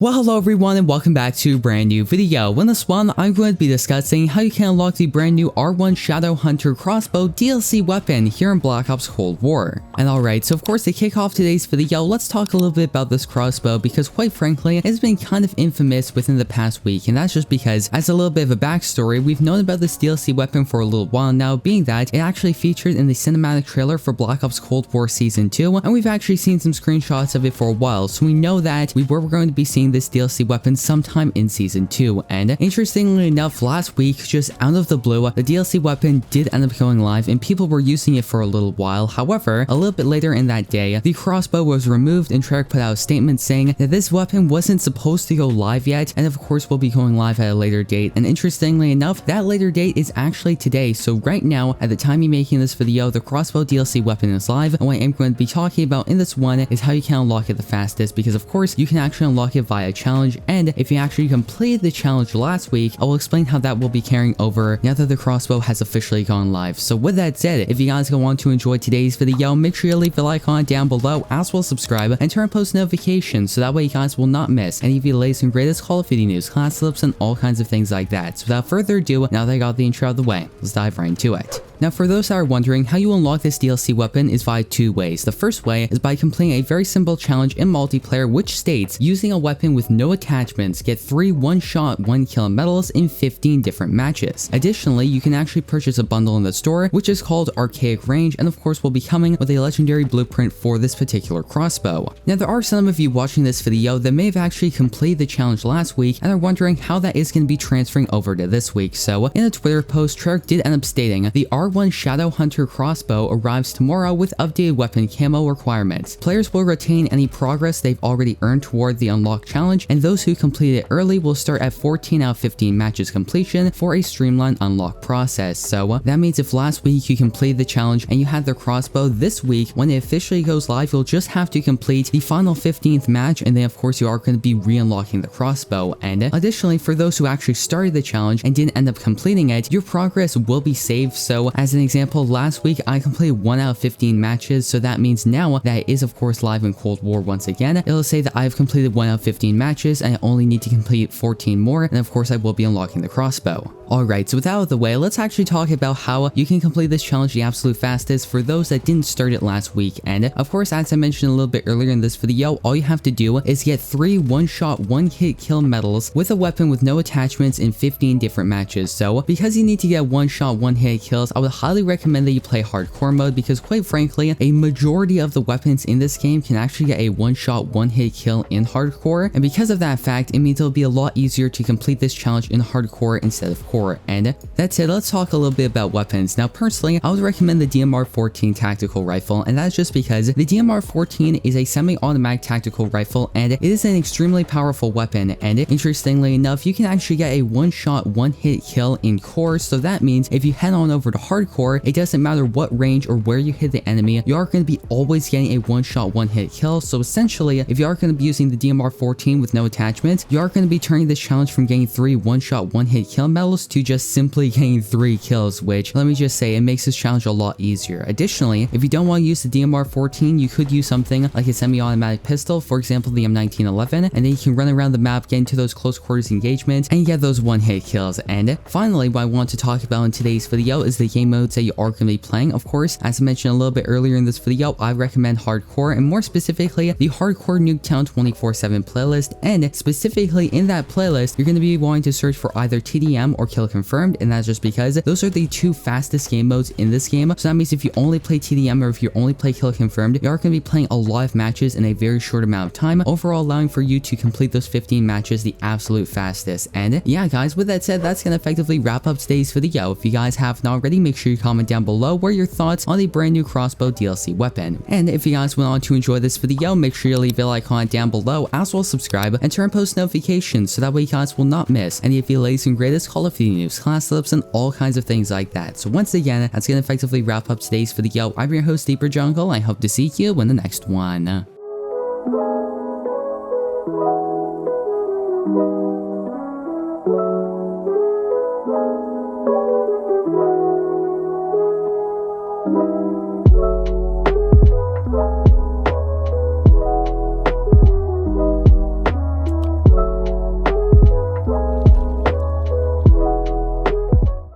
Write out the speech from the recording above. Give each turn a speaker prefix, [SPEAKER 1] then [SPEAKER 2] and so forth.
[SPEAKER 1] Well, hello everyone and welcome back to a brand new video. In this one, I'm going to be discussing how you can unlock the brand new R1 Shadowhunter Crossbow DLC weapon here in Black Ops Cold War. And alright, so of course to kick off today's video, let's talk a little bit about this crossbow because quite frankly, it's been kind of infamous within the past week, and that's just because, as a little bit of a backstory, we've known about this DLC weapon for a little while now, being that it actually featured in the cinematic trailer for Black Ops Cold War Season 2, and we've actually seen some screenshots of it for a while, so we know that we were going to be seeing this DLC weapon sometime in Season 2, and interestingly enough, last week, just out of the blue, the DLC weapon did end up going live and people were using it for a little while. However, a little bit later in that day, the crossbow was removed and Treyarch put out a statement saying that this weapon wasn't supposed to go live yet, and of course will be going live at a later date. And interestingly enough, that later date is actually today. So right now, at the time of making this video, the crossbow DLC weapon is live, and what I'm going to be talking about in this one is how you can unlock it the fastest, because of course you can actually unlock it via challenge, and if you actually completed the challenge last week, I will explain how that will be carrying over now that the crossbow has officially gone live. So with that said, if you guys want to enjoy today's video, make sure you leave the like on down below, as well as subscribe and turn on post notifications so that way you guys will not miss any of the latest and greatest Call of Duty news, class clips, and all kinds of things like that. So without further ado, now that I got the intro out of the way, let's dive right into it. Now, for those that are wondering, how you unlock this DLC weapon is via two ways. The first way is by completing a very simple challenge in multiplayer, which states, using a weapon with no attachments, get 3 one-shot, one-kill medals in 15 different matches. Additionally, you can actually purchase a bundle in the store, which is called Archaic Range, and of course will be coming with a legendary blueprint for this particular crossbow. Now, there are some of you watching this video that may have actually completed the challenge last week and are wondering how that is going to be transferring over to this week. So, in a Twitter post, Treyarch did end up stating, the R1 Shadowhunter Crossbow arrives tomorrow with updated weapon camo requirements. Players will retain any progress they've already earned toward the unlock challenge, and those who complete it early will start at 14 out of 15 matches completion for a streamlined unlock process. So that means if last week you completed the challenge and you had the crossbow, this week when it officially goes live, you'll just have to complete the final 15th match, and then of course you are going to be re-unlocking the crossbow. And additionally, for those who actually started the challenge and didn't end up completing it, your progress will be saved. So as an example, last week I completed 1 out of 15 matches, so that means now that it is of course live in Cold War once again, it'll say that I've completed 1 out of 15 matches and I only need to complete 14 more, and of course I will be unlocking the crossbow. Alright, so with that out of the way, let's actually talk about how you can complete this challenge the absolute fastest for those that didn't start it last week. And of course, as I mentioned a little bit earlier in this video, all you have to do is get 3 one-shot, one-hit kill medals with a weapon with no attachments in 15 different matches. So because you need to get one-shot, one-hit kills, I would highly recommend that you play hardcore mode, because quite frankly, a majority of the weapons in this game can actually get a one-shot, one-hit kill in hardcore, and because of that fact, it means it'll be a lot easier to complete this challenge in hardcore instead of core. And that's it, let's talk a little bit about weapons. Now personally, I would recommend the DMR-14 tactical rifle, and that's just because the DMR-14 is a semi-automatic tactical rifle and it is an extremely powerful weapon. And interestingly enough, you can actually get a one-shot, one-hit kill in core, so that means if you head on over to hardcore, it doesn't matter what range or where you hit the enemy, you are going to be always getting a one-shot, one-hit kill. So essentially, if you are going to be using the DMR-14 with no attachments, you are going to be turning this challenge from getting 3 one-shot, one-hit kill medals to just simply getting 3 kills, which, let me just say, it makes this challenge a lot easier. Additionally, if you don't want to use the DMR-14, you could use something like a semi-automatic pistol, for example the M1911, and then you can run around the map, get into those close quarters engagements, and get those one-hit kills. And finally, what I want to talk about in today's video is the game modes that you are going to be playing. Of course, as I mentioned a little bit earlier in this video, I recommend hardcore, and more specifically, the Hardcore Nuketown 24/7 playlist. And specifically in that playlist, you're going to be wanting to search for either TDM or Kill Confirmed, and that's just because those are the 2 fastest game modes in this game. So that means if you only play TDM or if you only play Kill Confirmed, you are going to be playing a lot of matches in a very short amount of time, overall allowing for you to complete those 15 matches the absolute fastest. And yeah guys, with that said, that's going to effectively wrap up today's video. If you guys haven't already, make sure you comment down below what are your thoughts on the brand new crossbow DLC weapon. And if you guys went on to enjoy this video, make sure you leave a like on down below, as well as subscribe and turn on post notifications so that way you guys will not miss any of the latest and greatest Call of Duty news, class clips, and all kinds of things like that. So once again, that's going to effectively wrap up today's video. I'm your host, Deeper Jungle. I hope to see you in the next one.